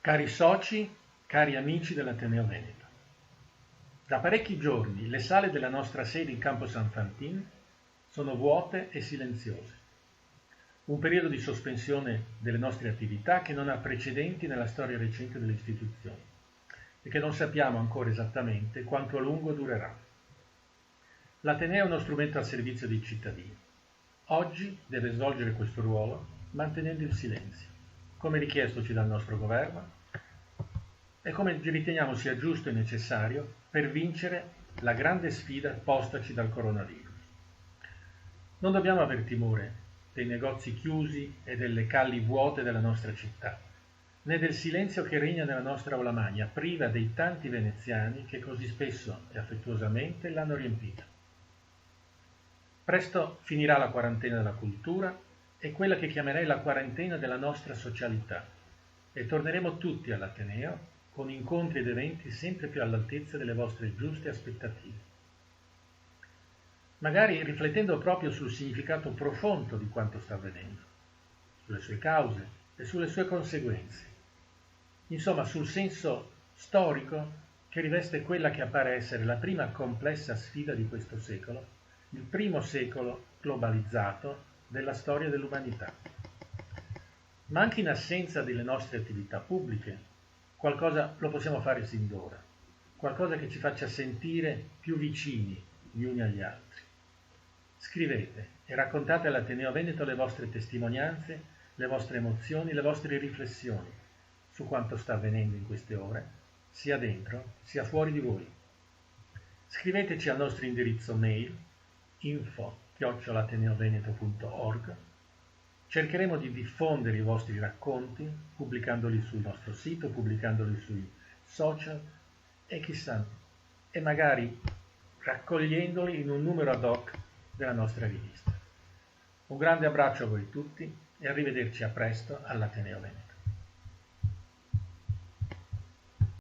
Cari soci, cari amici dell'Ateneo Veneto, da parecchi giorni le sale della nostra sede in Campo San Fantin sono vuote e silenziose. Un periodo di sospensione delle nostre attività che non ha precedenti nella storia recente delle istituzioni e che non sappiamo ancora esattamente quanto a lungo durerà. L'Ateneo è uno strumento al servizio dei cittadini. Oggi deve svolgere questo ruolo mantenendo il silenzio, come richiestoci dal nostro governo e come riteniamo sia giusto e necessario per vincere la grande sfida postaci dal coronavirus. Non dobbiamo aver timore dei negozi chiusi e delle calli vuote della nostra città, né del silenzio che regna nella nostra aula magna, priva dei tanti veneziani che così spesso e affettuosamente l'hanno riempita. Presto finirà la quarantena della cultura e quella che chiamerei la quarantena della nostra socialità e torneremo tutti all'Ateneo con incontri ed eventi sempre più all'altezza delle vostre giuste aspettative. Magari riflettendo proprio sul significato profondo di quanto sta avvenendo, sulle sue cause e sulle sue conseguenze. Insomma, sul senso storico che riveste quella che appare essere la prima complessa sfida di questo secolo, il primo secolo globalizzato della storia dell'umanità. Ma anche in assenza delle nostre attività pubbliche, qualcosa lo possiamo fare sin d'ora, qualcosa che ci faccia sentire più vicini gli uni agli altri. Scrivete e raccontate all'Ateneo Veneto le vostre testimonianze, le vostre emozioni, le vostre riflessioni su quanto sta avvenendo in queste ore, sia dentro sia fuori di voi. Scriveteci al nostro indirizzo mail info@ateneoveneto.org. Cercheremo di diffondere i vostri racconti, pubblicandoli sul nostro sito, pubblicandoli sui social e chissà, e magari raccogliendoli in un numero ad hoc della nostra rivista. Un grande abbraccio a voi tutti e arrivederci a presto all'Ateneo Veneto.